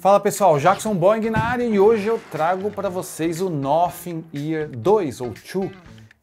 Fala pessoal, Jackson Boing na área e hoje eu trago para vocês o Nothing Ear 2 ou 2.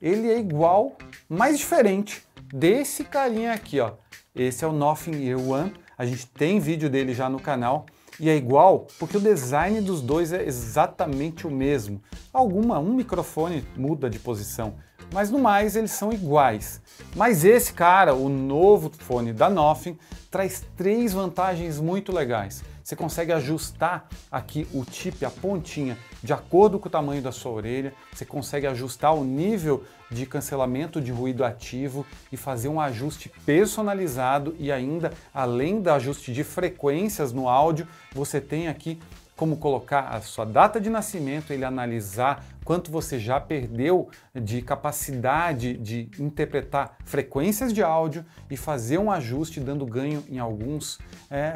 Ele é igual, mas diferente desse carinha aqui, ó. Esse é o Nothing Ear 1, a gente tem vídeo dele já no canal e é igual porque o design dos dois é exatamente o mesmo. Um microfone muda de posição, mas no mais eles são iguais. Mas esse cara, o novo fone da Nothing, traz 3 vantagens muito legais. Você consegue ajustar aqui o tip, a pontinha, de acordo com o tamanho da sua orelha. Você consegue ajustar o nível de cancelamento de ruído ativo e fazer um ajuste personalizado e ainda, além do ajuste de frequências no áudio, você tem aqui como colocar a sua data de nascimento, ele analisar quanto você já perdeu de capacidade de interpretar frequências de áudio e fazer um ajuste dando ganho em algumas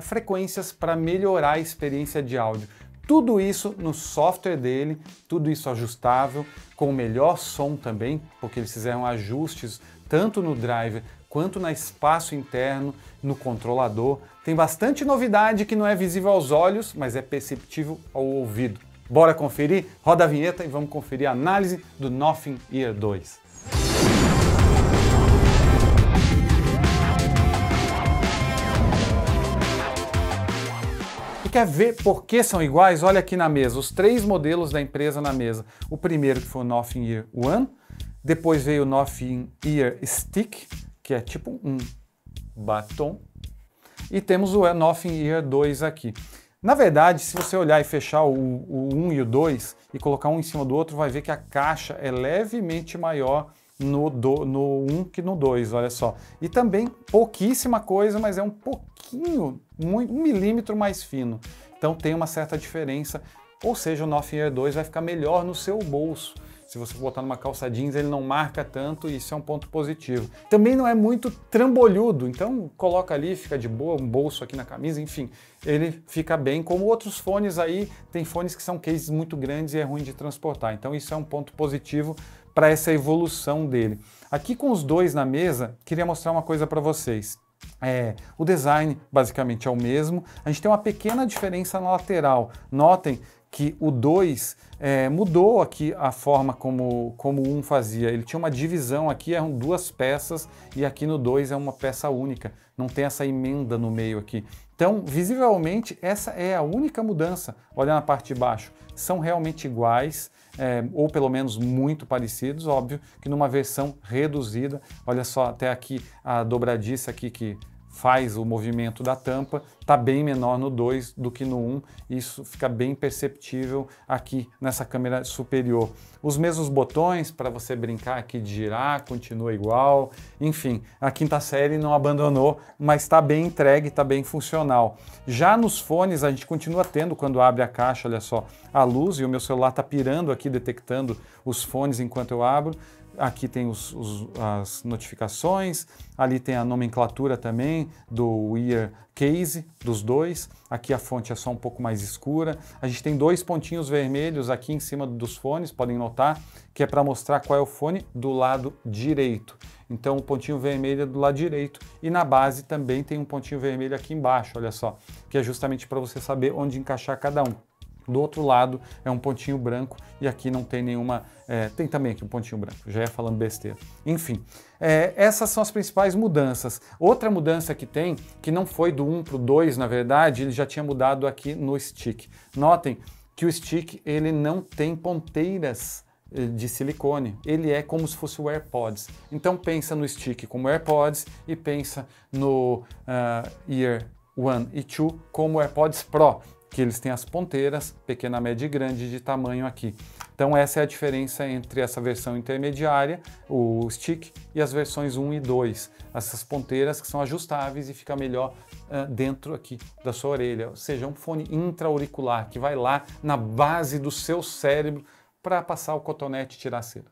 frequências para melhorar a experiência de áudio. Tudo isso no software dele, tudo isso ajustável, com o melhor som também, porque eles fizeram ajustes tanto no driver quanto no espaço interno, no controlador. Tem bastante novidade que não é visível aos olhos, mas é perceptível ao ouvido. Bora conferir? Roda a vinheta e vamos conferir a análise do Nothing Ear 2. E quer ver por que são iguais? Olha aqui na mesa, os 3 modelos da empresa na mesa. O primeiro que foi o Nothing Ear 1, depois veio o Nothing Ear Stick, que é tipo um batom, e temos o Nothing Ear 2 aqui. Na verdade, se você olhar e fechar o 1 e o 2 e colocar um em cima do outro, vai ver que a caixa é levemente maior no 1 que no 2, olha só. E também pouquíssima coisa, mas é um pouquinho, 1 milímetro mais fino. Então tem uma certa diferença, ou seja, o Nothing Ear 2 vai ficar melhor no seu bolso. Se você botar numa calça jeans, ele não marca tanto e isso é um ponto positivo. Também não é muito trambolhudo, então coloca ali, fica de boa, um bolso aqui na camisa, enfim, ele fica bem. Como outros fones aí, tem fones que são cases muito grandes e é ruim de transportar. Então isso é um ponto positivo para essa evolução dele. Aqui com os dois na mesa, queria mostrar uma coisa para vocês. O design basicamente é o mesmo, a gente tem uma pequena diferença na lateral. Notem que o 2 mudou aqui a forma como o 1 fazia. Ele tinha uma divisão aqui, eram 2 peças, e aqui no 2 é uma peça única. Não tem essa emenda no meio aqui. Então, visivelmente, essa é a única mudança. Olha na parte de baixo. São realmente iguais, ou pelo menos muito parecidos, óbvio, que numa versão reduzida. Olha só, até aqui a dobradiça aqui que faz o movimento da tampa, está bem menor no 2 do que no 1, isso fica bem perceptível aqui nessa câmera superior. Os mesmos botões para você brincar aqui de girar, continua igual, enfim, a quinta série não abandonou, mas está bem entregue, está bem funcional. Já nos fones a gente continua tendo, quando abre a caixa, olha só, a luz, e o meu celular está pirando aqui, detectando os fones enquanto eu abro. Aqui tem as notificações, ali tem a nomenclatura também do Ear Case, dos dois. Aqui a fonte é só um pouco mais escura. A gente tem 2 pontinhos vermelhos aqui em cima dos fones, podem notar, que é para mostrar qual é o fone do lado direito. Então o pontinho vermelho é do lado direito e na base também tem um pontinho vermelho aqui embaixo, olha só, que é justamente para você saber onde encaixar cada um. Do outro lado é um pontinho branco e aqui não tem nenhuma... tem também aqui um pontinho branco, já ia falando besteira. Enfim, essas são as principais mudanças. Outra mudança que tem, que não foi do 1 para o 2, na verdade, ele já tinha mudado aqui no stick. Notem que o stick ele não tem ponteiras de silicone, ele é como se fosse o AirPods. Então pensa no stick como AirPods e pensa no Ear 1 e 2 como AirPods Pro, que eles têm as ponteiras, pequena, média e grande de tamanho aqui. Então essa é a diferença entre essa versão intermediária, o stick, e as versões 1 e 2. Essas ponteiras que são ajustáveis e fica melhor dentro aqui da sua orelha. Ou seja, um fone intra-auricular que vai lá na base do seu cérebro para passar o cotonete e tirar a cera.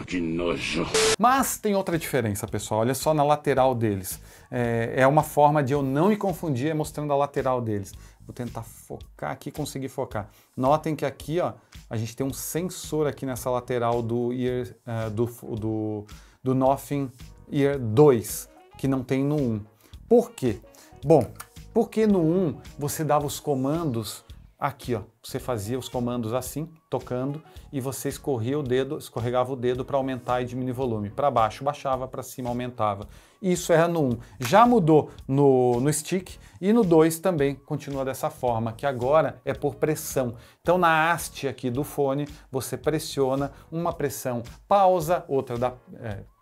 Que nojo! Mas tem outra diferença, pessoal. Olha só na lateral deles. É uma forma de eu não me confundir mostrando a lateral deles. Vou tentar focar aqui, conseguir focar. Notem que aqui, ó, a gente tem um sensor aqui nessa lateral do Nothing Ear 2, que não tem no 1. Por quê? Bom, porque no 1 você dava os comandos aqui, ó, você fazia os comandos assim, tocando, e você escorregava o dedo para aumentar e diminuir o volume. Para baixo baixava, para cima aumentava. Isso era no 1. Já mudou no stick, e no 2 também continua dessa forma, que agora é por pressão. Então na haste aqui do fone, você pressiona, uma pressão pausa, outra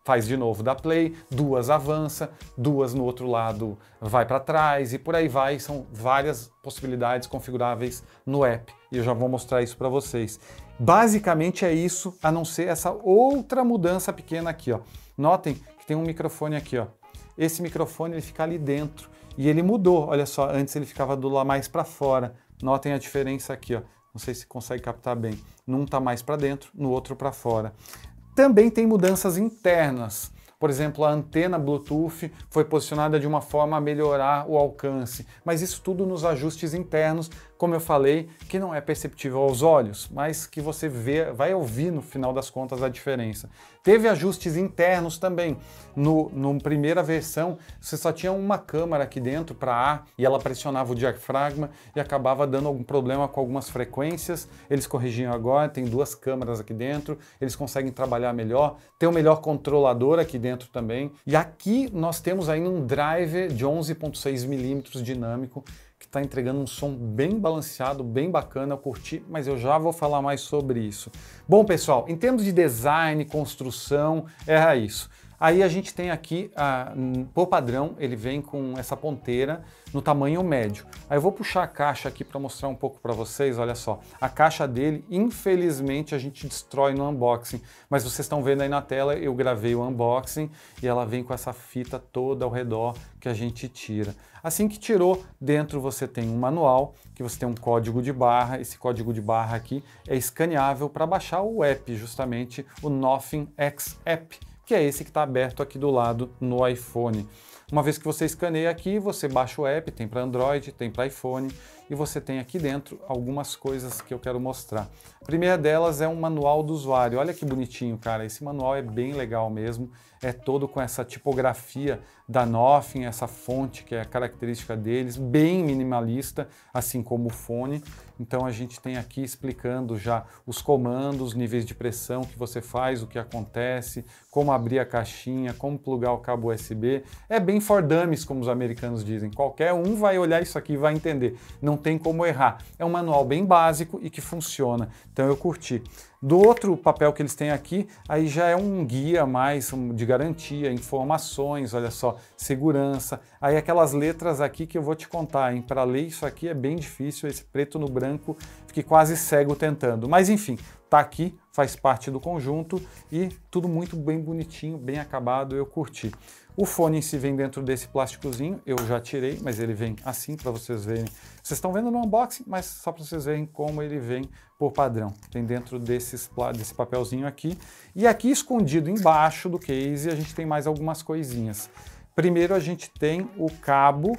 faz de novo, dá play, 2 avança, 2 no outro lado vai para trás e por aí vai. São várias possibilidades configuráveis no app e eu já vou mostrar isso para vocês. Basicamente é isso, a não ser essa outra mudança pequena aqui, ó. Notem que tem um microfone aqui, ó. Esse microfone ele fica ali dentro e ele mudou, olha só, antes ele ficava do lá mais para fora. Notem a diferença aqui, ó. Não sei se consegue captar bem. Num tá mais para dentro, no outro para fora. Também tem mudanças internas. Por exemplo, a antena Bluetooth foi posicionada de uma forma a melhorar o alcance, mas isso tudo nos ajustes internos, como eu falei, que não é perceptível aos olhos, mas que você vai ouvir no final das contas a diferença. Teve ajustes internos também. Na primeira versão, você só tinha uma câmara aqui dentro para ar e ela pressionava o diafragma e acabava dando algum problema com algumas frequências. Eles corrigiam agora, tem 2 câmaras aqui dentro, eles conseguem trabalhar melhor, tem um melhor controlador aqui dentro também. E aqui nós temos ainda um driver de 11.6 mm dinâmico, que está entregando um som bem balanceado, bem bacana, eu curti, mas eu já vou falar mais sobre isso. Bom, pessoal, em termos de design, construção, era isso. Aí a gente tem aqui, por padrão, ele vem com essa ponteira no tamanho médio. Aí eu vou puxar a caixa aqui para mostrar um pouco para vocês, olha só. A caixa dele, infelizmente, a gente destrói no unboxing, mas vocês estão vendo aí na tela, eu gravei o unboxing e ela vem com essa fita toda ao redor que a gente tira. Assim que tirou, dentro você tem um manual, que você tem um código de barra, esse código de barra aqui é escaneável para baixar o app, justamente o Nothing X App, que é esse que está aberto aqui do lado no iPhone. Uma vez que você escaneia aqui, você baixa o app, tem para Android, tem para iPhone, e você tem aqui dentro algumas coisas que eu quero mostrar. A primeira delas é um manual do usuário. Olha que bonitinho, cara. Esse manual é bem legal mesmo. É todo com essa tipografia da Nothing, essa fonte que é a característica deles, bem minimalista, assim como o fone. Então a gente tem aqui explicando já os comandos, níveis de pressão que você faz, o que acontece, como abrir a caixinha, como plugar o cabo USB. É bem for dummies, como os americanos dizem. Qualquer um vai olhar isso aqui e vai entender. Não tem como errar. É um manual bem básico e que funciona. Então eu curti. Do outro papel que eles têm aqui, aí já é um guia mais de garantia, informações, olha só, segurança. Aí aquelas letras aqui que eu vou te contar, hein? Para ler isso aqui é bem difícil, esse preto no branco, fiquei quase cego tentando. Mas enfim, tá aqui, faz parte do conjunto e tudo muito bem bonitinho, bem acabado, eu curti. O fone em si vem dentro desse plásticozinho, eu já tirei, mas ele vem assim para vocês verem. Vocês estão vendo no unboxing, mas só para vocês verem como ele vem por padrão. Tem dentro desse papelzinho aqui. E aqui escondido embaixo do case a gente tem mais algumas coisinhas. Primeiro a gente tem o cabo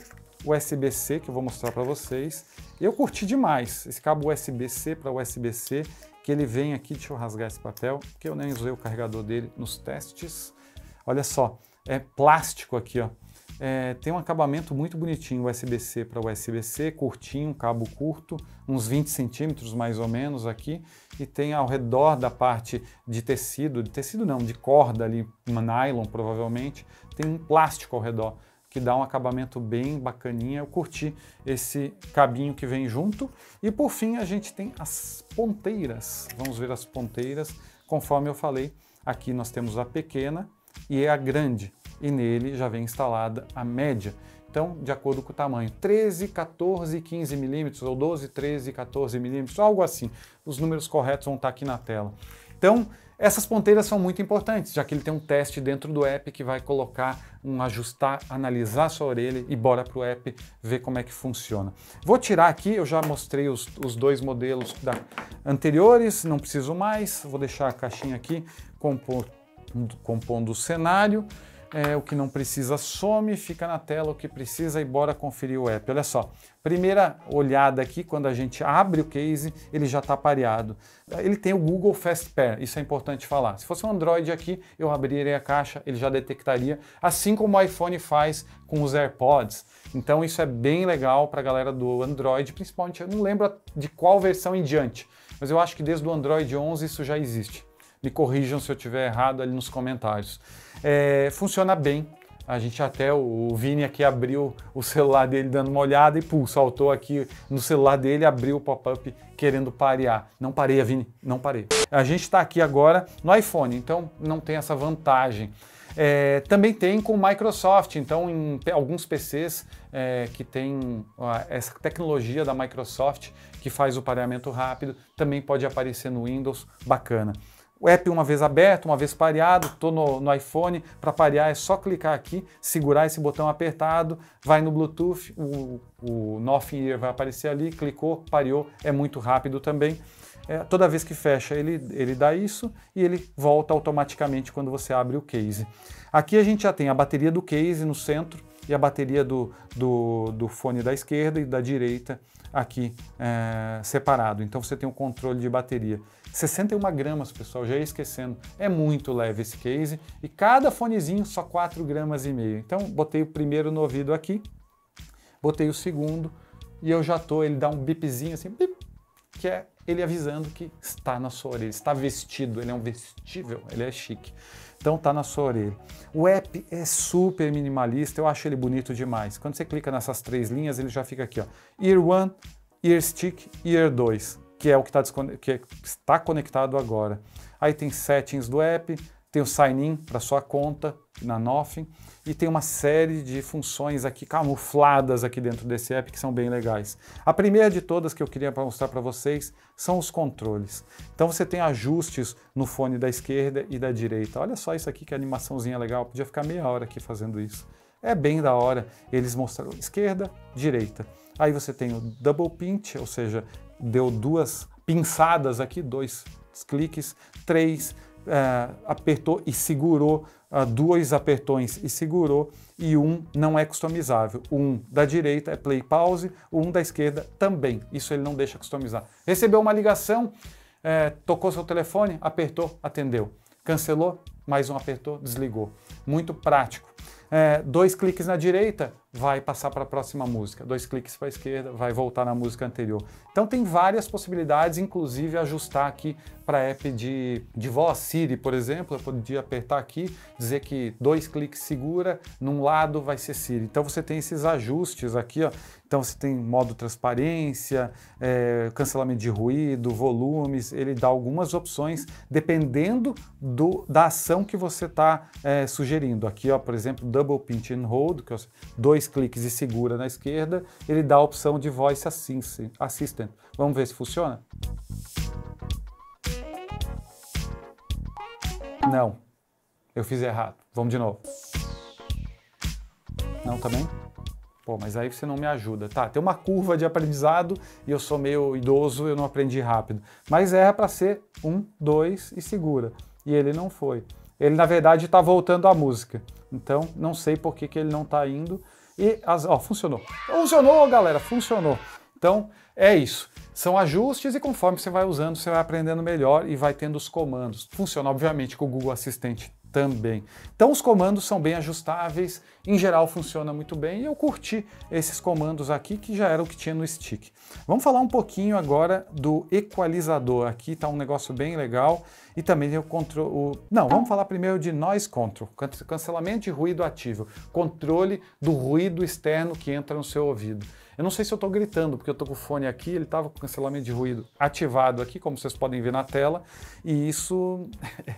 USB-C, que eu vou mostrar para vocês. Eu curti demais esse cabo USB-C para USB-C, que ele vem aqui, deixa eu rasgar esse papel, porque eu nem usei o carregador dele nos testes. Olha só, é plástico aqui, ó. Tem um acabamento muito bonitinho, USB-C para USB-C, curtinho, cabo curto, uns 20 centímetros mais ou menos aqui, e tem ao redor da parte de tecido não, de corda ali, uma nylon provavelmente, tem um plástico ao redor, que dá um acabamento bem bacaninha. Eu curti esse cabinho que vem junto. E por fim a gente tem as ponteiras, vamos ver as ponteiras, conforme eu falei, aqui nós temos a pequena e a grande, e nele já vem instalada a média. Então, de acordo com o tamanho, 13, 14, 15 milímetros, ou 12, 13, 14 milímetros, algo assim. Os números corretos vão estar aqui na tela. Então, essas ponteiras são muito importantes, já que ele tem um teste dentro do app que vai colocar ajustar, analisar a sua orelha e bora para o app ver como é que funciona. Vou tirar aqui, eu já mostrei os 2 modelos anteriores, não preciso mais, vou deixar a caixinha aqui compondo o cenário. o que não precisa some, fica na tela o que precisa e bora conferir o app. Olha só, primeira olhada aqui, quando a gente abre o case, ele já está pareado. Ele tem o Google Fast Pair, isso é importante falar. Se fosse um Android aqui, eu abriria a caixa, ele já detectaria, assim como o iPhone faz com os AirPods. Então isso é bem legal para a galera do Android, principalmente, eu não lembro de qual versão em diante, mas eu acho que desde o Android 11 isso já existe. Me corrijam se eu estiver errado ali nos comentários. Funciona bem. A gente até, o Vini aqui abriu o celular dele dando uma olhada e saltou aqui no celular dele, abriu o pop-up querendo parear. Não parei, Vini, não parei. A gente está aqui agora no iPhone, então não tem essa vantagem. Também tem com Microsoft, então em alguns PCs que tem essa tecnologia da Microsoft que faz o pareamento rápido, também pode aparecer no Windows, bacana. O app uma vez aberto, uma vez pareado, estou no iPhone, para parear é só clicar aqui, segurar esse botão apertado, vai no Bluetooth, o Nothing Ear vai aparecer ali, clicou, pareou, é muito rápido também. Toda vez que fecha ele dá isso e ele volta automaticamente quando você abre o case. Aqui a gente já tem a bateria do case no centro e a bateria do fone da esquerda e da direita aqui separado. Então você tem um controle de bateria. 61 gramas, pessoal, já ia esquecendo. É muito leve esse case e cada fonezinho só 4,5 gramas. Então botei o primeiro no ouvido aqui, botei o segundo e eu já ele dá um bipzinho assim, bip, que é ele avisando que está na sua orelha, está vestido, ele é um vestível, ele é chique. Então tá na sua orelha. O app é super minimalista, eu acho ele bonito demais. Quando você clica nessas 3 linhas, ele já fica aqui, ó. Ear 1, Ear Stick e Ear 2, que é o que está conectado agora. Aí tem settings do app, tem o sign-in para sua conta na Nothing e tem uma série de funções aqui camufladas aqui dentro desse app que são bem legais. A primeira de todas que eu queria mostrar para vocês são os controles. Então você tem ajustes no fone da esquerda e da direita. Olha só isso aqui, que animaçãozinha legal, podia ficar meia hora aqui fazendo isso. É bem da hora, eles mostraram esquerda, direita. Aí você tem o double pinch, ou seja, deu 2 pinçadas aqui, 2 cliques, 3 apertou e segurou, 2 apertões e segurou, e 1 não é customizável. O 1 da direita é play pause, o 1 da esquerda também, isso ele não deixa customizar. Recebeu uma ligação, tocou seu telefone, apertou, atendeu. Cancelou, mais um apertou, desligou. Muito prático. 2 cliques na direita, vai passar para a próxima música. 2 cliques para a esquerda, vai voltar na música anterior. Então tem várias possibilidades, inclusive ajustar aqui para app de voz. Siri, por exemplo, eu podia apertar aqui, dizer que 2 cliques segura, num lado vai ser Siri. Então você tem esses ajustes aqui, ó. Então você tem modo transparência, cancelamento de ruído, volumes, ele dá algumas opções dependendo da ação que você está sugerindo. Aqui, ó, por exemplo, Double Pinch and Hold, que é 2 cliques e segura na esquerda, ele dá a opção de Voice Assistant. Vamos ver se funciona? Não, eu fiz errado. Vamos de novo. Não também? Pô, mas aí você não me ajuda. Tá, tem uma curva de aprendizado e eu sou meio idoso, eu não aprendi rápido. Mas era para ser 1, 2 e segura. E ele não foi. Ele, na verdade, está voltando a música. Então, não sei por que ele não está indo. E, funcionou. Funcionou, galera, funcionou. Então, é isso. São ajustes e conforme você vai usando, você vai aprendendo melhor e vai tendo os comandos. Funciona, obviamente, com o Google Assistente também. Então os comandos são bem ajustáveis, em geral funciona muito bem e eu curti esses comandos aqui que já era o que tinha no stick. Vamos falar um pouquinho agora do equalizador. Aqui está um negócio bem legal e também tem o controle... Não, vamos falar primeiro de Noise Control, cancelamento de ruído ativo, controle do ruído externo que entra no seu ouvido. Eu não sei se eu estou gritando, porque eu estou com o fone aqui, ele estava com o cancelamento de ruído ativado aqui, como vocês podem ver na tela, e isso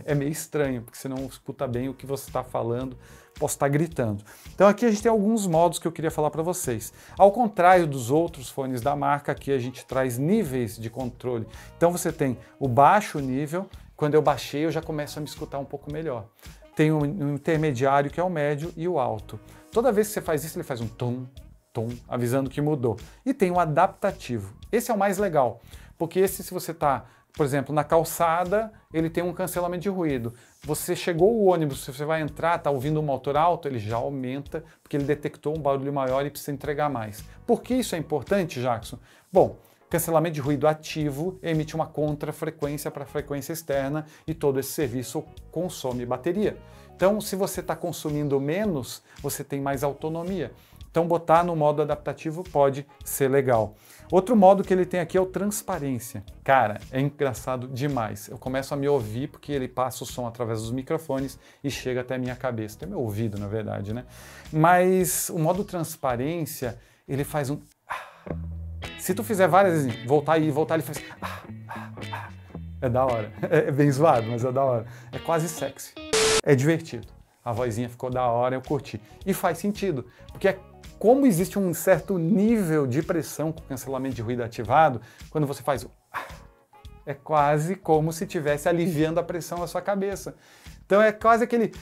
é meio estranho, porque você não escuta bem o que você está falando, posso estar gritando. Então aqui a gente tem alguns modos que eu queria falar para vocês. Ao contrário dos outros fones da marca, aqui a gente traz níveis de controle. Então você tem o baixo nível, quando eu baixei eu já começo a me escutar um pouco melhor. Tem o intermediário, que é o médio, e o alto. Toda vez que você faz isso, ele faz um tom, avisando que mudou. E tem o adaptativo. Esse é o mais legal, porque esse, se você está Por exemplo, na calçada, ele tem um cancelamento de ruído. Você chegou o ônibus, se você vai entrar, está ouvindo um motor alto, ele já aumenta, porque ele detectou um barulho maior e precisa entregar mais. Por que isso é importante, Jackson? Bom, cancelamento de ruído ativo emite uma contrafrequência para a frequência externa e todo esse serviço consome bateria. Então, se você está consumindo menos, você tem mais autonomia. Então, botar no modo adaptativo pode ser legal. Outro modo que ele tem aqui é o transparência. Cara, é engraçado demais. Eu começo a me ouvir porque ele passa o som através dos microfones e chega até a minha cabeça. Até meu ouvido, na verdade, né? Mas o modo transparência, ele faz um... Se tu fizer várias vezes, voltar e voltar, ele faz... É da hora. É bem zoado, mas é da hora. É quase sexy. É divertido. A vozinha ficou da hora, eu curti. E faz sentido, porque como existe um certo nível de pressão com o cancelamento de ruído ativado, quando você faz o... É quase como se estivesse aliviando a pressão na sua cabeça. Então é quase aquele...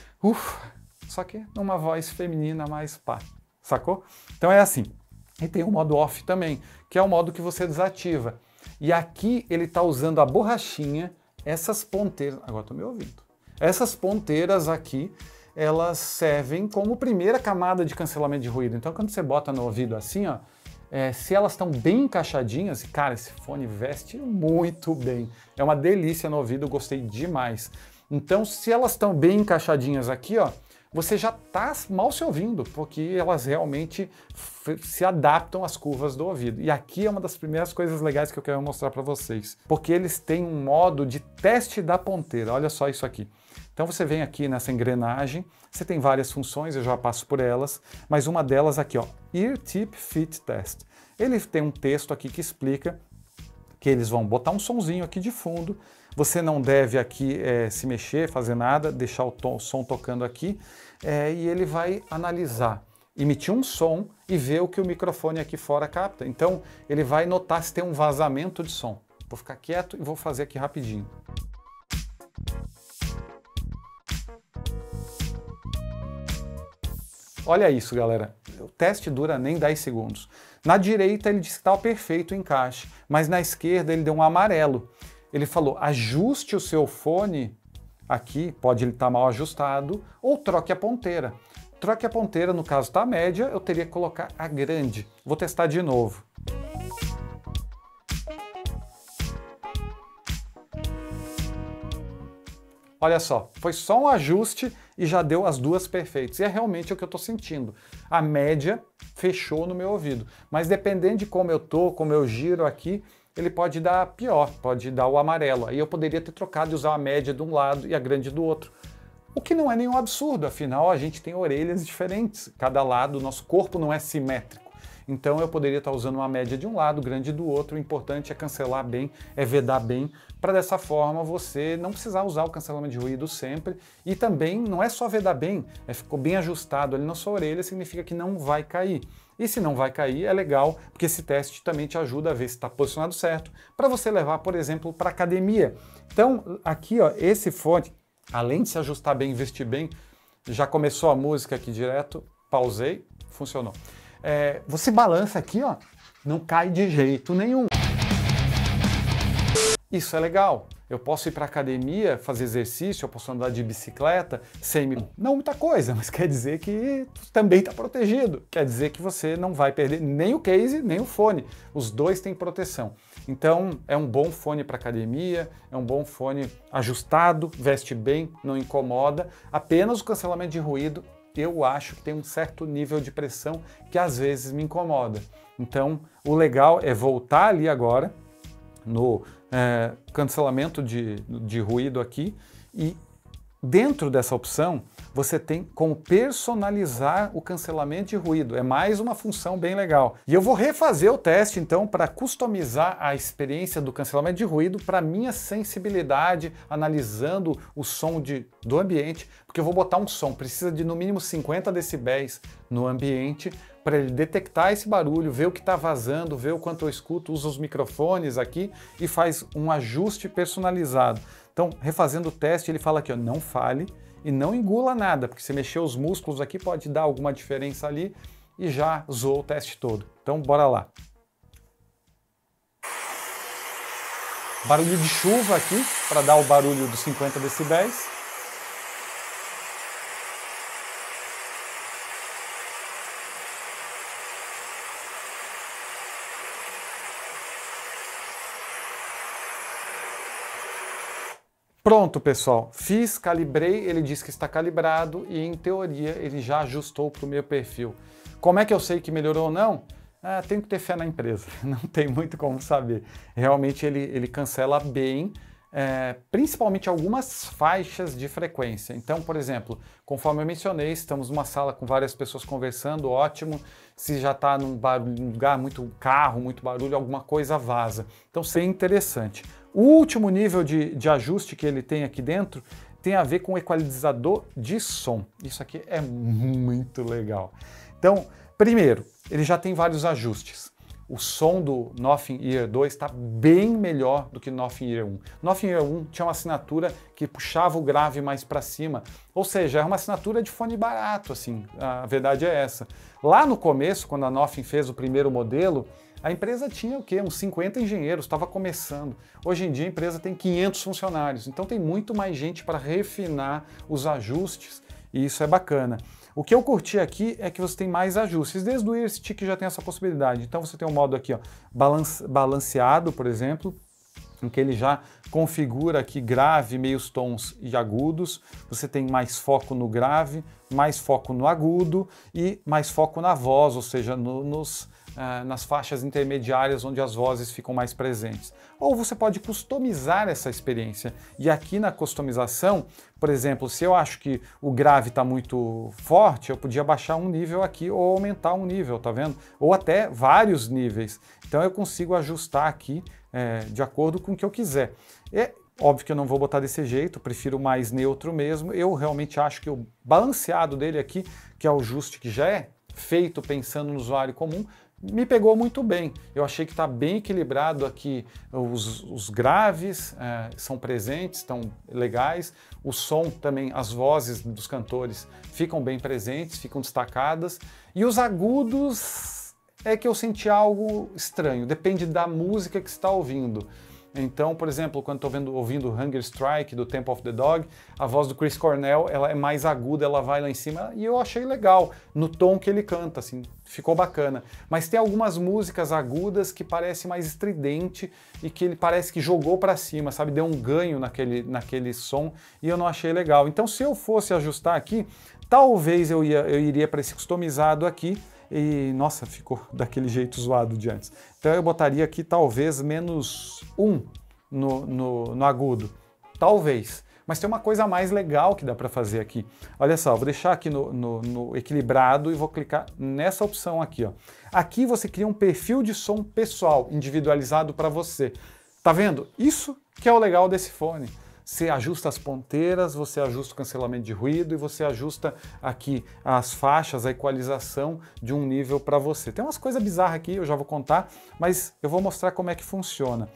Só que numa voz feminina mais pá. Sacou? Então é assim. E tem o modo off também, que é o modo que você desativa. E aqui ele está usando a borrachinha, essas ponteiras... Agora estou me ouvindo. Essas ponteiras aqui, elas servem como primeira camada de cancelamento de ruído. Então, quando você bota no ouvido assim, ó, se elas estão bem encaixadinhas, cara, esse fone veste muito bem. É uma delícia no ouvido, eu gostei demais. Então, se elas estão bem encaixadinhas aqui, ó, você já está mal se ouvindo, porque elas realmente se adaptam às curvas do ouvido. E aqui é uma das primeiras coisas legais que eu quero mostrar para vocês, porque eles têm um modo de teste da ponteira. Olha só isso aqui. Então você vem aqui nessa engrenagem, você tem várias funções, eu já passo por elas, mas uma delas aqui, ó, Ear Tip Fit Test. Ele tem um texto aqui que explica que eles vão botar um sonzinho aqui de fundo, você não deve aqui se mexer, fazer nada, deixar o som tocando aqui, e ele vai analisar, emitir um som e ver o que o microfone aqui fora capta. Então ele vai notar se tem um vazamento de som. Vou ficar quieto e vou fazer aqui rapidinho. Olha isso, galera. O teste dura nem 10 segundos. Na direita ele disse que estava perfeito o encaixe, mas na esquerda ele deu um amarelo. Ele falou, ajuste o seu fone aqui, pode ele estar mal ajustado, ou troque a ponteira. Troque a ponteira, no caso está a média, eu teria que colocar a grande. Vou testar de novo. Olha só, foi só um ajuste e já deu as duas perfeitas. E é realmente o que eu estou sentindo. A média fechou no meu ouvido. Mas dependendo de como eu tô, como eu giro aqui, ele pode dar pior, pode dar o amarelo. Aí eu poderia ter trocado e usar a média de um lado e a grande do outro. O que não é nenhum absurdo, afinal a gente tem orelhas diferentes. Cada lado, o nosso corpo não é simétrico. Então eu poderia estar usando uma média de um lado, grande do outro. O importante é cancelar bem, é vedar bem, para dessa forma você não precisar usar o cancelamento de ruído sempre. E também não é só vedar bem, ficou bem ajustado ali na sua orelha, significa que não vai cair. E se não vai cair, é legal, porque esse teste também te ajuda a ver se está posicionado certo, para você levar, por exemplo, para academia. Então aqui, ó, esse fone, além de se ajustar bem, vestir bem, já começou a música aqui direto, pausei, funcionou. Você balança aqui, ó, não cai de jeito nenhum. Isso é legal. Eu posso ir para academia, fazer exercício, eu posso andar de bicicleta, não muita coisa, mas quer dizer que também está protegido. Quer dizer que você não vai perder nem o case, nem o fone. Os dois têm proteção. Então é um bom fone para academia, é um bom fone ajustado, veste bem, não incomoda. Apenas o cancelamento de ruído, eu acho que tem um certo nível de pressão que às vezes me incomoda. Então o legal é voltar ali agora no cancelamento de ruído aqui e dentro dessa opção você tem como personalizar o cancelamento de ruído. É mais uma função bem legal. E eu vou refazer o teste então para customizar a experiência do cancelamento de ruído para minha sensibilidade, analisando o som do ambiente, porque eu vou botar um som, precisa de no mínimo 50 decibéis no ambiente para ele detectar esse barulho, ver o que está vazando, ver o quanto eu escuto, usa os microfones aqui e faz um ajuste personalizado. Então, refazendo o teste, ele fala aqui, ó, não fale e não engula nada, porque se mexer os músculos aqui pode dar alguma diferença ali e já zoou o teste todo. Então, bora lá. Barulho de chuva aqui, para dar o barulho dos 50 decibéis. Pronto, pessoal. Fiz, calibrei, ele diz que está calibrado e, em teoria, ele já ajustou para o meu perfil. Como é que eu sei que melhorou ou não? Tenho que ter fé na empresa, não tem muito como saber. Realmente ele cancela bem, principalmente algumas faixas de frequência. Então, por exemplo, conforme eu mencionei, estamos numa sala com várias pessoas conversando, ótimo. Se já está num lugar muito carro, muito barulho, alguma coisa vaza. Então, isso é interessante. O último nível de ajuste que ele tem aqui dentro tem a ver com o equalizador de som. Isso aqui é muito legal. Então, primeiro, ele já tem vários ajustes. O som do Nothing Ear 2 está bem melhor do que Nothing Ear 1. Nothing Ear 1 tinha uma assinatura que puxava o grave mais para cima, ou seja, era uma assinatura de fone barato, assim, a verdade é essa. Lá no começo, quando a Nothing fez o primeiro modelo, a empresa tinha o quê? Uns 50 engenheiros, estava começando. Hoje em dia a empresa tem 500 funcionários, então tem muito mais gente para refinar os ajustes e isso é bacana. O que eu curti aqui é que você tem mais ajustes, desde o Ear Stick já tem essa possibilidade. Então você tem um modo aqui, ó, balanceado, por exemplo, em que ele já configura aqui grave, meios tons e agudos. Você tem mais foco no grave, mais foco no agudo e mais foco na voz, ou seja, nas faixas intermediárias onde as vozes ficam mais presentes. Ou você pode customizar essa experiência. E aqui na customização, por exemplo, se eu acho que o grave está muito forte, eu podia baixar um nível aqui ou aumentar um nível, tá vendo? Ou até vários níveis. Então eu consigo ajustar aqui de acordo com o que eu quiser. É óbvio que eu não vou botar desse jeito, prefiro mais neutro mesmo. Eu realmente acho que o balanceado dele aqui, que é o ajuste que já é feito pensando no usuário comum, me pegou muito bem. Eu achei que está bem equilibrado aqui, os graves são presentes, estão legais, o som também, as vozes dos cantores ficam bem presentes, ficam destacadas, e os agudos é que eu senti algo estranho, depende da música que você está ouvindo. Então, por exemplo, quando estou ouvindo Hunger Strike, do Temple of the Dog, a voz do Chris Cornell ela é mais aguda, ela vai lá em cima, e eu achei legal, no tom que ele canta, assim, ficou bacana. Mas tem algumas músicas agudas que parece mais estridente e que ele parece que jogou para cima, sabe? Deu um ganho naquele som e eu não achei legal. Então, se eu fosse ajustar aqui, talvez eu iria para esse customizado aqui, e nossa, ficou daquele jeito zoado de antes. Então eu botaria aqui talvez -1 no agudo, talvez. Mas tem uma coisa mais legal que dá para fazer aqui. Olha só, vou deixar aqui no equilibrado e vou clicar nessa opção aqui, ó. Aqui você cria um perfil de som pessoal, individualizado para você. Tá vendo? Isso que é o legal desse fone. Você ajusta as ponteiras, você ajusta o cancelamento de ruído e você ajusta aqui as faixas, a equalização de um nível para você. Tem umas coisas bizarras aqui, eu já vou contar, mas eu vou mostrar como é que funciona.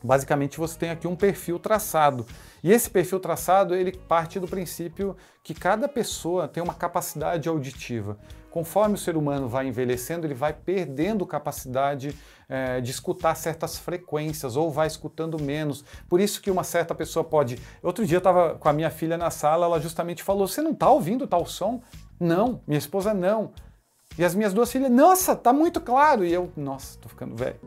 Basicamente você tem aqui um perfil traçado. E esse perfil traçado, ele parte do princípio que cada pessoa tem uma capacidade auditiva. Conforme o ser humano vai envelhecendo, ele vai perdendo capacidade de escutar certas frequências ou vai escutando menos. Por isso que uma certa pessoa pode... Outro dia eu estava com a minha filha na sala, ela justamente falou, você não está ouvindo tal som? Não, minha esposa não. E as minhas duas filhas, nossa, tá muito claro. E eu, nossa, tô ficando velho.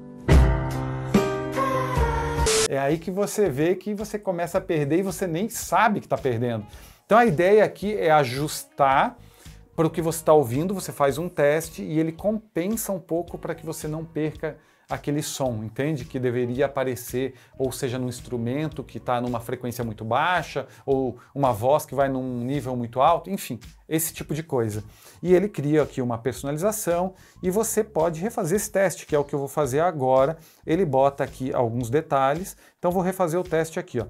É aí que você vê que você começa a perder e você nem sabe que está perdendo. Então a ideia aqui é ajustar para o que você está ouvindo, você faz um teste e ele compensa um pouco para que você não perca aquele som, entende? Que deveria aparecer, ou seja, num instrumento que está numa frequência muito baixa, ou uma voz que vai num nível muito alto, enfim, esse tipo de coisa. E ele cria aqui uma personalização e você pode refazer esse teste, que é o que eu vou fazer agora. Ele bota aqui alguns detalhes, então vou refazer o teste aqui, ó.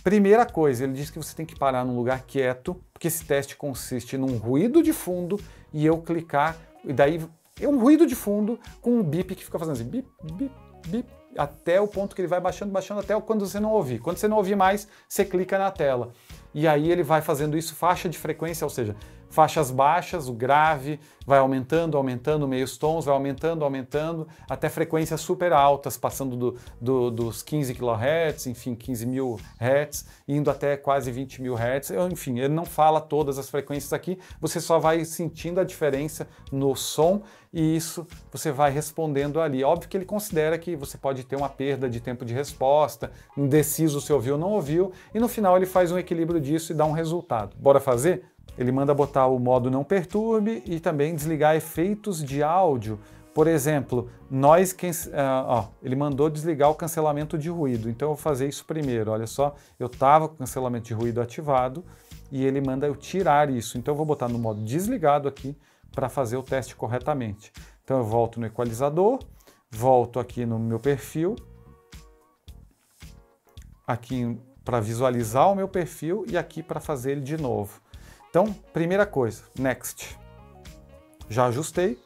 Primeira coisa, ele diz que você tem que parar num lugar quieto, porque esse teste consiste num ruído de fundo e eu clicar, e daí é um ruído de fundo com um bip que fica fazendo assim, bip, bip, bip, até o ponto que ele vai baixando, baixando até quando você não ouvir. Quando você não ouvir mais, você clica na tela. E aí ele vai fazendo isso faixa de frequência, ou seja, faixas baixas, o grave vai aumentando, aumentando, meios tons, vai aumentando, aumentando, até frequências super altas, passando dos 15 kHz, enfim, 15.000 Hz, indo até quase 20.000 Hz. Enfim, ele não fala todas as frequências aqui, você só vai sentindo a diferença no som e isso você vai respondendo ali. Óbvio que ele considera que você pode ter uma perda de tempo de resposta, indeciso se ouviu ou não ouviu, e no final ele faz um equilíbrio disso e dá um resultado. Bora fazer? Ele manda botar o modo não perturbe e também desligar efeitos de áudio. Por exemplo, ele mandou desligar o cancelamento de ruído. Então eu vou fazer isso primeiro. Olha só, eu estava com o cancelamento de ruído ativado e ele manda eu tirar isso. Então eu vou botar no modo desligado aqui para fazer o teste corretamente. Então eu volto no equalizador, volto aqui no meu perfil, aqui para visualizar o meu perfil e aqui para fazer ele de novo. Então, primeira coisa, Next. Já ajustei.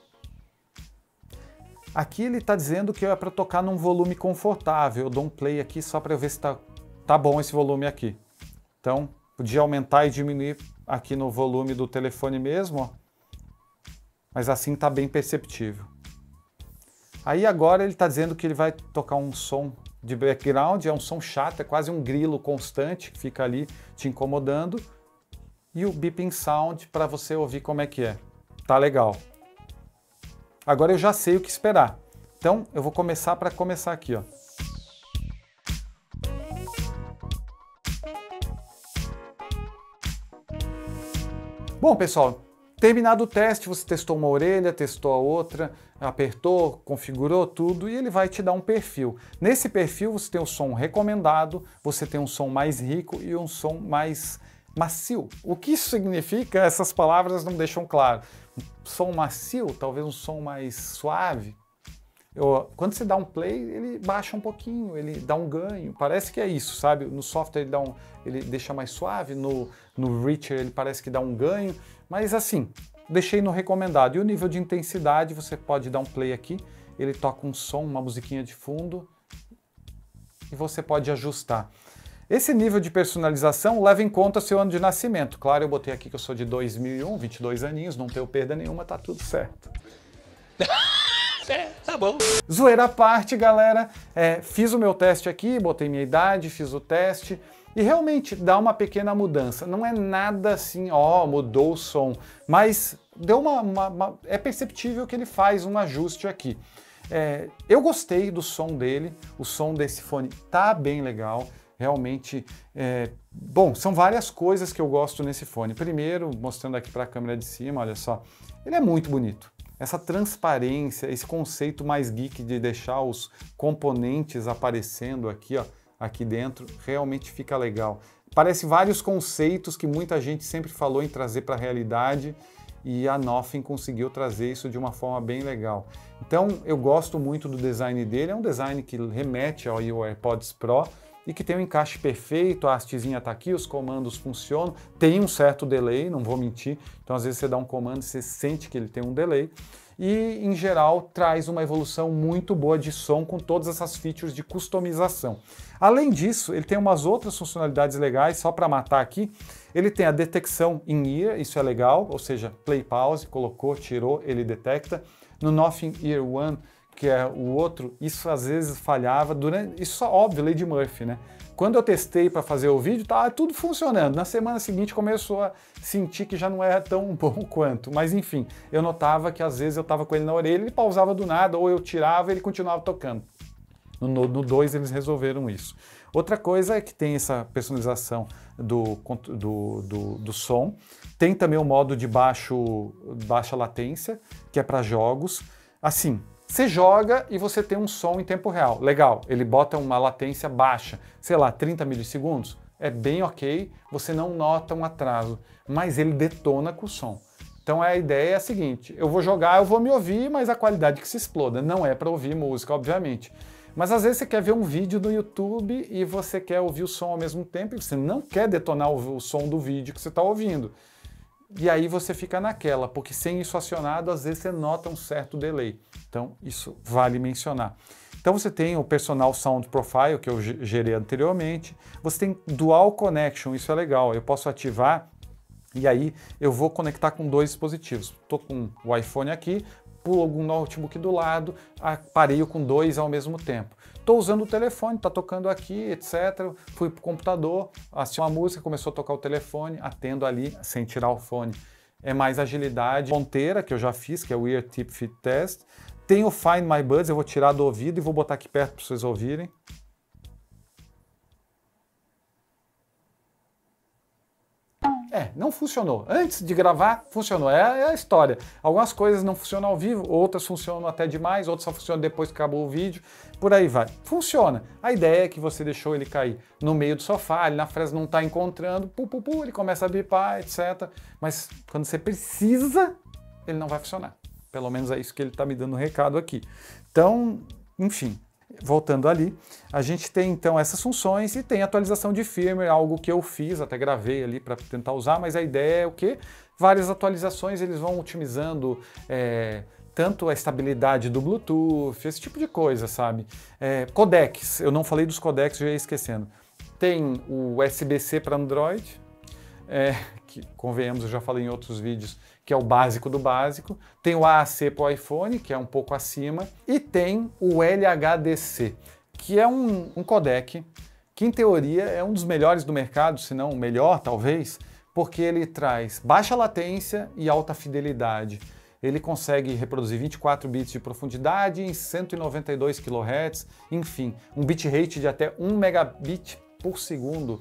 Aqui ele está dizendo que é para tocar num volume confortável. Eu dou um play aqui só para ver se tá bom esse volume aqui. Então, podia aumentar e diminuir aqui no volume do telefone mesmo, ó. Mas assim está bem perceptível. Aí agora ele está dizendo que ele vai tocar um som de background, é um som chato, é quase um grilo constante que fica ali te incomodando. E o beeping sound para você ouvir como é que é. Tá legal. Agora eu já sei o que esperar. Então eu vou começar aqui, ó. Bom, pessoal, terminado o teste, você testou uma orelha, testou a outra, apertou, configurou tudo e ele vai te dar um perfil. Nesse perfil você tem o som recomendado, você tem um som mais rico e um som mais macio. O que isso significa? Essas palavras não deixam claro. Um som macio, talvez um som mais suave. Quando você dá um play, ele baixa um pouquinho, ele dá um ganho. Parece que é isso, sabe? No software ele deixa mais suave, no Reacher ele parece que dá um ganho. Mas assim, deixei no recomendado. E o nível de intensidade, você pode dar um play aqui, ele toca um som, uma musiquinha de fundo e você pode ajustar. Esse nível de personalização leva em conta seu ano de nascimento. Claro, eu botei aqui que eu sou de 2001, 22 aninhos, não tenho perda nenhuma, tá tudo certo. Tá bom. Zoeira à parte, galera. Fiz o meu teste aqui, botei minha idade, fiz o teste e realmente dá uma pequena mudança. Não é nada assim, ó, mudou o som, mas deu é perceptível que ele faz um ajuste aqui. Eu gostei do som dele, o som desse fone tá bem legal. Realmente, bom, são várias coisas que eu gosto nesse fone. Primeiro, mostrando aqui para a câmera de cima, olha só, ele é muito bonito. Essa transparência, esse conceito mais geek de deixar os componentes aparecendo aqui, ó, aqui dentro, realmente fica legal. Parece vários conceitos que muita gente sempre falou em trazer para a realidade e a Nothing conseguiu trazer isso de uma forma bem legal. Então, eu gosto muito do design dele, é um design que remete ao AirPods Pro, e que tem um encaixe perfeito, a hastezinha está aqui, os comandos funcionam, tem um certo delay, não vou mentir, então às vezes você dá um comando e você sente que ele tem um delay, e em geral traz uma evolução muito boa de som com todas essas features de customização. Além disso, ele tem umas outras funcionalidades legais, só para matar aqui, ele tem a detecção in-ear, isso é legal, ou seja, play pause, colocou, tirou, ele detecta. No Nothing Ear One, que é o outro, isso às vezes falhava isso é óbvio, Lady Murphy, né? Quando eu testei para fazer o vídeo, tava tudo funcionando. Na semana seguinte começou a sentir que já não era tão bom quanto, mas enfim, eu notava que às vezes eu tava com ele na orelha, ele pausava do nada, ou eu tirava e ele continuava tocando. No 2 eles resolveram isso. Outra coisa é que tem essa personalização do som, tem também o modo de baixa latência, que é para jogos. Assim, você joga e você tem um som em tempo real. Legal, ele bota uma latência baixa, sei lá, 30 milissegundos. É bem ok, você não nota um atraso, mas ele detona com o som. Então a ideia é a seguinte, eu vou jogar, eu vou me ouvir, mas a qualidade que se exploda. Não é para ouvir música, obviamente. Mas às vezes você quer ver um vídeo no YouTube e você quer ouvir o som ao mesmo tempo e você não quer detonar o som do vídeo que você está ouvindo. E aí você fica naquela, porque sem isso acionado, às vezes você nota um certo delay. Então, isso vale mencionar. Então você tem o Personal Sound Profile, que eu gerei anteriormente. Você tem Dual Connection, isso é legal. Eu posso ativar E aí eu vou conectar com dois dispositivos. Estou com o iPhone aqui, pulo algum notebook do lado, aparelho com dois ao mesmo tempo. Estou usando o telefone, está tocando aqui, etc. Fui para o computador, assisti uma música, começou a tocar o telefone, atendo ali sem tirar o fone. É mais agilidade. Ponteira, que eu já fiz, que é o Ear Tip Fit Test. Tem o Find My Buds, eu vou tirar do ouvido e vou botar aqui perto para vocês ouvirem. Não funcionou. Antes de gravar, funcionou. É a história. Algumas coisas não funcionam ao vivo, outras funcionam até demais, outras só funcionam depois que acabou o vídeo, por aí vai. Funciona. A ideia é que você deixou ele cair no meio do sofá, ele na fresta não está encontrando, ele começa a bipar, etc. Mas quando você precisa, ele não vai funcionar. Pelo menos é isso que ele está me dando um recado aqui. Então, enfim. Voltando ali, a gente tem então essas funções e tem atualização de firmware, algo que eu fiz, até gravei ali para tentar usar, mas a ideia é o quê? Várias atualizações, eles vão otimizando tanto a estabilidade do Bluetooth, esse tipo de coisa, sabe? Codecs, eu não falei dos codecs, já ia esquecendo. Tem o USB-C para Android, que convenhamos, eu já falei em outros vídeos, que é o básico do básico, tem o AAC para o iPhone, que é um pouco acima, e tem o LHDC, que é um codec que, em teoria, é um dos melhores do mercado, se não o melhor, talvez, porque ele traz baixa latência e alta fidelidade. Ele consegue reproduzir 24 bits de profundidade em 192 kHz, enfim, um bitrate de até 1 megabit por segundo.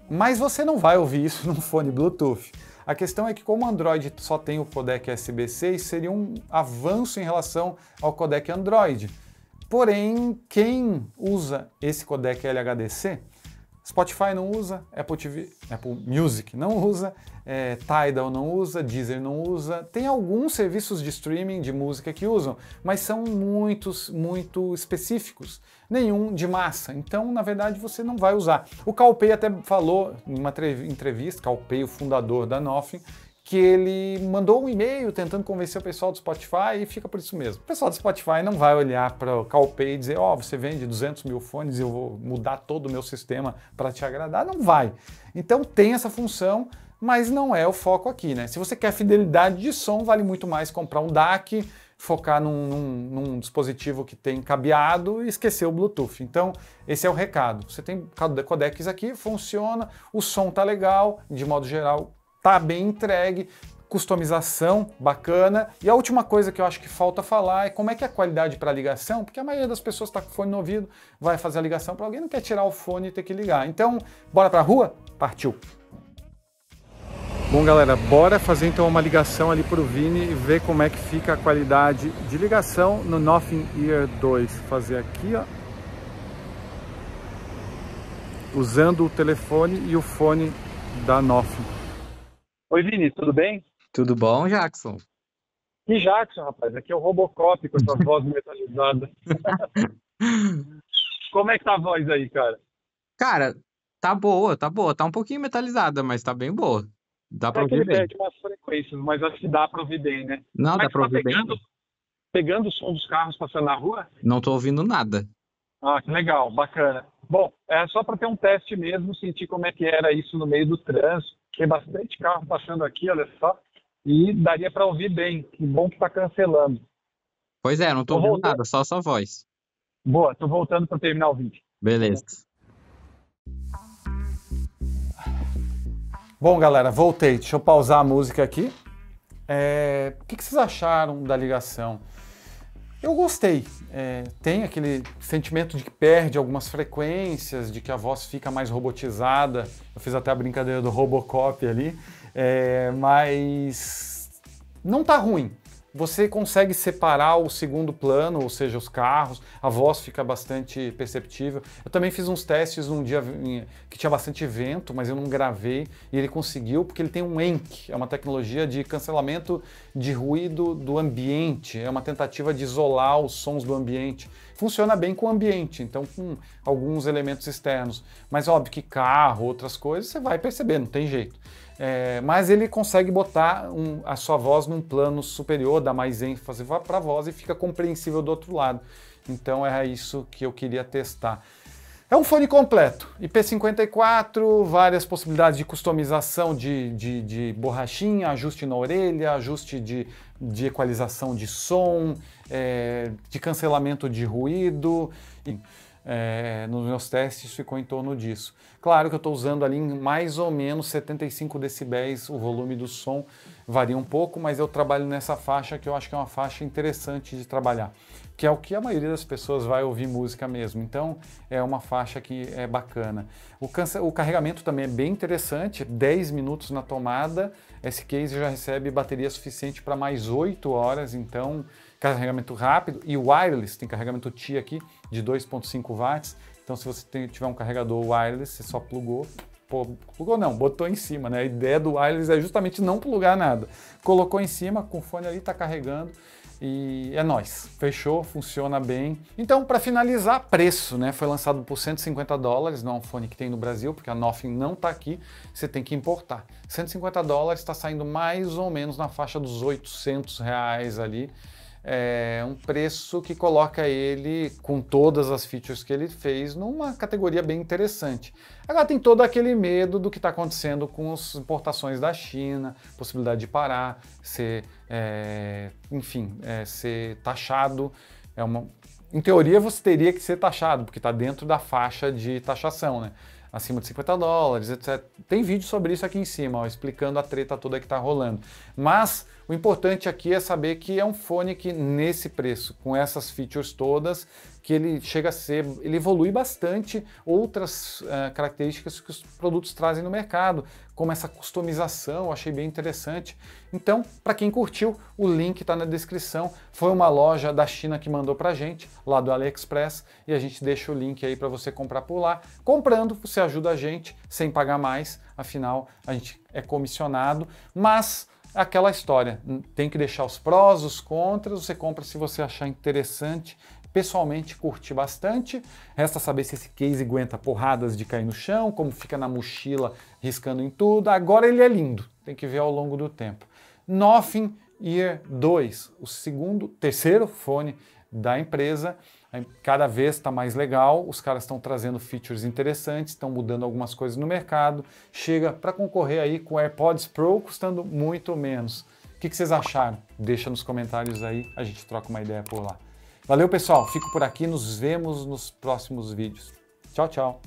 Mas você não vai ouvir isso num fone Bluetooth. A questão é que como o Android só tem o codec USB-C, isso seria um avanço em relação ao codec Android. Porém, quem usa esse codec LHDC, Spotify não usa, Apple Music não usa, Tidal não usa, Deezer não usa. Tem alguns serviços de streaming de música que usam, mas são muito específicos, nenhum de massa. Então, na verdade, você não vai usar. O Calpey até falou em uma entrevista, Calpey, o fundador da Nothing, que ele mandou um e-mail tentando convencer o pessoal do Spotify e fica por isso mesmo. O pessoal do Spotify não vai olhar para o Calpey e dizer, você vende 200 mil fones e eu vou mudar todo o meu sistema para te agradar. Não vai. Então tem essa função, mas não é o foco aqui, né? Se você quer fidelidade de som, vale muito mais comprar um DAC, focar num dispositivo que tem cabeado e esquecer o Bluetooth. Então, esse é o recado. Você tem codecs aqui, funciona, o som tá legal, de modo geral, tá bem entregue, customização bacana. E a última coisa que eu acho que falta falar é como é que é a qualidade para ligação, porque a maioria das pessoas está com o fone no ouvido, vai fazer a ligação para alguém, não quer tirar o fone e ter que ligar. Então, bora para a rua? Partiu! Bom, galera, bora fazer então uma ligação ali para o Vini e ver como é que fica a qualidade de ligação no Nothing Ear 2. Fazer aqui, ó, usando o telefone e o fone da Nothing. Oi, Vini, tudo bem? Tudo bom, Jackson? Que Jackson, rapaz? Aqui é o Robocop com essa voz metalizada. Como é que tá a voz aí, cara? Cara, tá boa. Tá um pouquinho metalizada, mas tá bem boa. Dá pra ouvir bem. Perde umas frequências, mas acho que dá pra ouvir bem, né? Não, dá pra ouvir bem. Pegando o som dos carros passando na rua? Não tô ouvindo nada. Ah, que legal, bacana. Bom, é só para ter um teste mesmo, sentir como é que era isso no meio do trânsito. Tem bastante carro passando aqui, olha só, e daria para ouvir bem. Que bom que está cancelando. Pois é, não tô ouvindo nada, só a sua voz. Boa, tô voltando para terminar o vídeo. Beleza. Bom, galera, voltei. Deixa eu pausar a música aqui. O que vocês acharam da ligação? Eu gostei. Tem aquele sentimento de que perde algumas frequências, de que a voz fica mais robotizada. Eu fiz até a brincadeira do Robocop ali. Mas não tá ruim. Você consegue separar o segundo plano, ou seja, os carros, a voz fica bastante perceptível. Eu também fiz uns testes num dia que tinha bastante vento, mas eu não gravei, e ele conseguiu, porque ele tem um ENC, é uma tecnologia de cancelamento de ruído do ambiente, é uma tentativa de isolar os sons do ambiente. Funciona bem com o ambiente, então com alguns elementos externos. Mas óbvio que carro, outras coisas, você vai perceber, não tem jeito. Mas ele consegue botar a sua voz num plano superior, dar mais ênfase para a voz e fica compreensível do outro lado. Então é isso que eu queria testar. É um fone completo, IP54, várias possibilidades de customização de borrachinha, ajuste na orelha, ajuste de equalização de som, de cancelamento de ruído. Nos meus testes ficou em torno disso. Claro que eu estou usando ali em mais ou menos 75 decibéis, o volume do som varia um pouco, mas eu trabalho nessa faixa que eu acho que é uma faixa interessante de trabalhar, que é o que a maioria das pessoas vai ouvir música mesmo. Então é uma faixa que é bacana. O carregamento também é bem interessante, 10 minutos na tomada. Esse case já recebe bateria suficiente para mais 8 horas, então carregamento rápido. E wireless, tem carregamento Qi aqui de 2.5 watts. Então se você tiver um carregador wireless, você só plugou. Plugou não, botou em cima, né? A ideia do wireless é justamente não plugar nada. Colocou em cima, com o fone ali, tá carregando. E é nóis, fechou, funciona bem. Então, para finalizar, preço, né? Foi lançado por $150, não é um fone que tem no Brasil, porque a Nothing não está aqui, você tem que importar. $150 está saindo mais ou menos na faixa dos R$800 ali. É um preço que coloca ele, com todas as features que ele fez, numa categoria bem interessante. Agora tem todo aquele medo do que está acontecendo com as importações da China, possibilidade de parar, ser taxado. Em teoria você teria que ser taxado, porque está dentro da faixa de taxação, né? Acima de $50, etc. Tem vídeo sobre isso aqui em cima, ó, explicando a treta toda que está rolando. Mas o importante aqui é saber que é um fone que nesse preço, com essas features todas, que ele chega a ser, ele evolui bastante outras características que os produtos trazem no mercado, como essa customização, eu achei bem interessante. Então, para quem curtiu, o link está na descrição. Foi uma loja da China que mandou para a gente, lá do AliExpress, e a gente deixa o link aí para você comprar por lá. Comprando, você ajuda a gente sem pagar mais, afinal a gente é comissionado, mas aquela história, tem que deixar os prós, os contras, você compra se você achar interessante. Pessoalmente curti bastante, resta saber se esse case aguenta porradas de cair no chão, como fica na mochila riscando em tudo. Agora ele é lindo, tem que ver ao longo do tempo. Nothing Ear 2, terceiro fone da empresa, cada vez está mais legal, os caras estão trazendo features interessantes, estão mudando algumas coisas no mercado, chega para concorrer aí com o AirPods Pro custando muito menos. O que vocês acharam? Deixa nos comentários aí, a gente troca uma ideia por lá. Valeu, pessoal. Fico por aqui. Nos vemos nos próximos vídeos. Tchau, tchau.